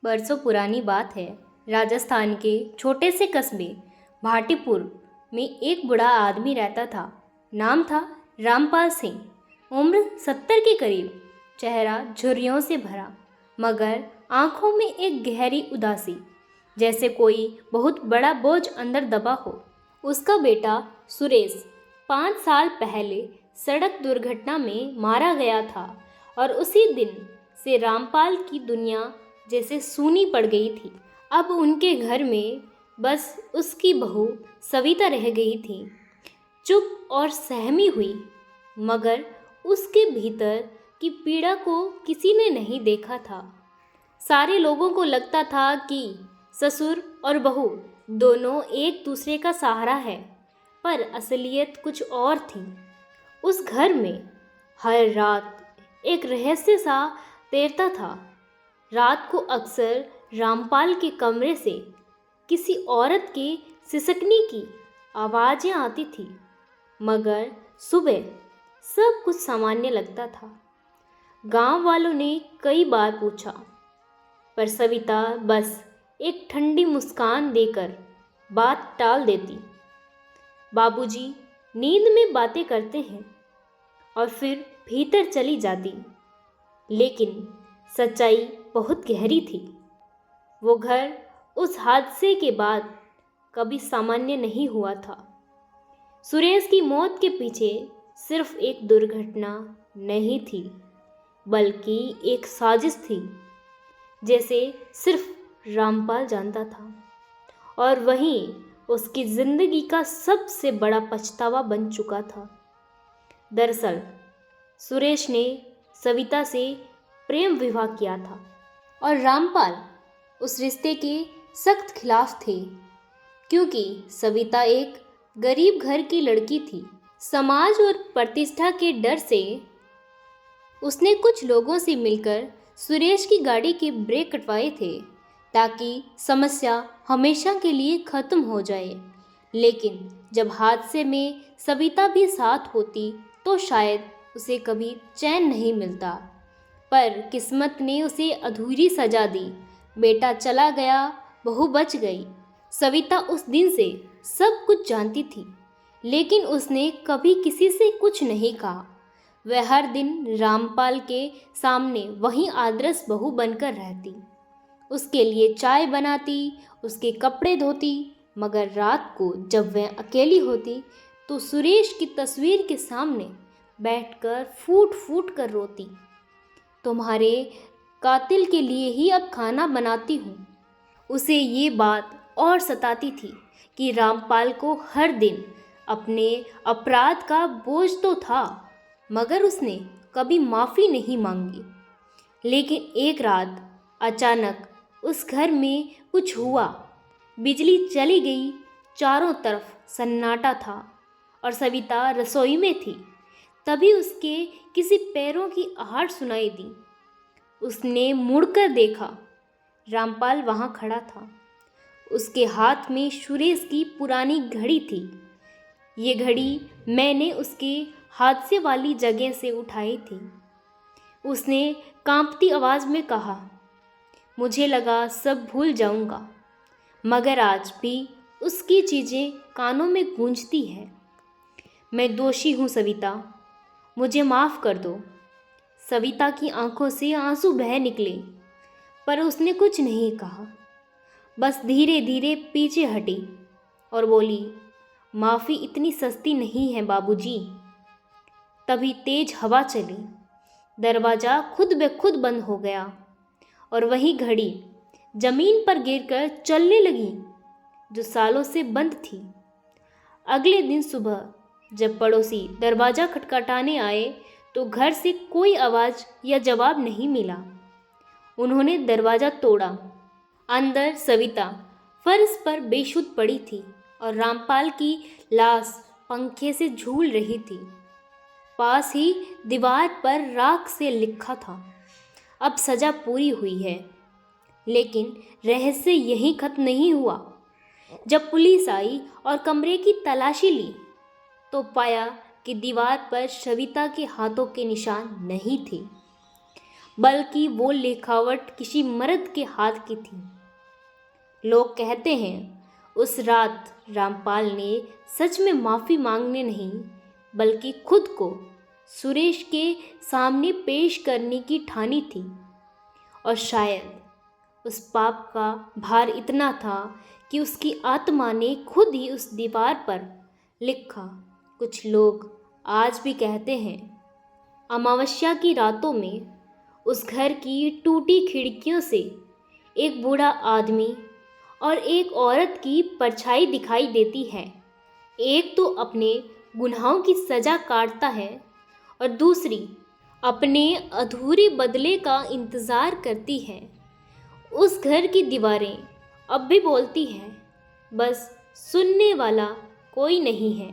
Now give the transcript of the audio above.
बरसों पुरानी बात है। राजस्थान के छोटे से कस्बे भाटीपुर में एक बूढ़ा आदमी रहता था। नाम था रामपाल सिंह। उम्र 70 के करीब। चेहरा झुर्रियों से भरा, मगर आंखों में एक गहरी उदासी, जैसे कोई बहुत बड़ा बोझ अंदर दबा हो। उसका बेटा सुरेश 5 साल पहले सड़क दुर्घटना में मारा गया था और उसी दिन से रामपाल की दुनिया जैसे सूनी पड़ गई थी। अब उनके घर में बस उसकी बहू सविता रह गई थी, चुप और सहमी हुई, मगर उसके भीतर की पीड़ा को किसी ने नहीं देखा था। सारे लोगों को लगता था कि ससुर और बहू दोनों एक दूसरे का सहारा है, पर असलियत कुछ और थी। उस घर में हर रात एक रहस्य सा तैरता था। रात को अक्सर रामपाल के कमरे से किसी औरत के सिसकने की आवाज़ें आती थी, मगर सुबह सब कुछ सामान्य लगता था। गांव वालों ने कई बार पूछा, पर सविता बस एक ठंडी मुस्कान देकर बात टाल देती। बाबूजी नींद में बातें करते हैं और फिर भीतर चली जाती। लेकिन सच्चाई बहुत गहरी थी। वो घर उस हादसे के बाद कभी सामान्य नहीं हुआ था। सुरेश की मौत के पीछे सिर्फ एक दुर्घटना नहीं थी, बल्कि एक साजिश थी, जैसे सिर्फ रामपाल जानता था। और वहीं उसकी जिंदगी का सबसे बड़ा पछतावा बन चुका था। दरअसल सुरेश ने सविता से प्रेम विवाह किया था और रामपाल उस रिश्ते के सख्त खिलाफ थे, क्योंकि सविता एक गरीब घर की लड़की थी। समाज और प्रतिष्ठा के डर से उसने कुछ लोगों से मिलकर सुरेश की गाड़ी के ब्रेक कटवाए थे, ताकि समस्या हमेशा के लिए खत्म हो जाए। लेकिन जब हादसे में सविता भी साथ होती तो शायद उसे कभी चैन नहीं मिलता। पर किस्मत ने उसे अधूरी सजा दी। बेटा चला गया, बहू बच गई। सविता उस दिन से सब कुछ जानती थी, लेकिन उसने कभी किसी से कुछ नहीं कहा। वह हर दिन रामपाल के सामने वही आदर्श बहू बनकर रहती, उसके लिए चाय बनाती, उसके कपड़े धोती। मगर रात को जब वह अकेली होती तो सुरेश की तस्वीर के सामने बैठकर फूट फूट कर रोती। तुम्हारे कातिल के लिए ही अब खाना बनाती हूँ। उसे ये बात और सताती थी कि रामपाल को हर दिन अपने अपराध का बोझ तो था, मगर उसने कभी माफ़ी नहीं मांगी। लेकिन एक रात अचानक उस घर में कुछ हुआ। बिजली चली गई, चारों तरफ सन्नाटा था और सविता रसोई में थी। तभी उसके किसी पैरों की आहट सुनाई दी। उसने मुड़कर देखा, रामपाल वहाँ खड़ा था। उसके हाथ में सुरेश की पुरानी घड़ी थी। ये घड़ी मैंने उसके हादसे वाली जगह से उठाई थी। उसने कांपती आवाज़ में कहा, मुझे लगा सब भूल जाऊंगा, मगर आज भी उसकी चीज़ें कानों में गूंजती है। मैं दोषी हूँ सविता, मुझे माफ़ कर दो। सविता की आंखों से आंसू बह निकले, पर उसने कुछ नहीं कहा। बस धीरे धीरे पीछे हटी और बोली, माफ़ी इतनी सस्ती नहीं है बाबूजी। तभी तेज हवा चली, दरवाज़ा खुद ब खुद बंद हो गया और वही घड़ी ज़मीन पर गिरकर चलने लगी, जो सालों से बंद थी। अगले दिन सुबह जब पड़ोसी दरवाज़ा खटखटाने आए तो घर से कोई आवाज़ या जवाब नहीं मिला। उन्होंने दरवाज़ा तोड़ा। अंदर सविता फर्श पर बेसुध पड़ी थी और रामपाल की लाश पंखे से झूल रही थी। पास ही दीवार पर राख से लिखा था, अब सज़ा पूरी हुई है। लेकिन रहस्य यहीं खत्म नहीं हुआ। जब पुलिस आई और कमरे की तलाशी ली तो पाया कि दीवार पर सविता के हाथों के निशान नहीं थे, बल्कि वो लिखावट किसी मर्द के हाथ की थी। लोग कहते हैं उस रात रामपाल ने सच में माफ़ी मांगने नहीं बल्कि खुद को सुरेश के सामने पेश करने की ठानी थी। और शायद उस पाप का भार इतना था कि उसकी आत्मा ने खुद ही उस दीवार पर लिखा। कुछ लोग आज भी कहते हैं अमावस्या की रातों में उस घर की टूटी खिड़कियों से एक बूढ़ा आदमी और एक औरत की परछाई दिखाई देती है। एक तो अपने गुनाहों की सज़ा काटता है और दूसरी अपने अधूरे बदले का इंतज़ार करती है। उस घर की दीवारें अब भी बोलती हैं, बस सुनने वाला कोई नहीं है।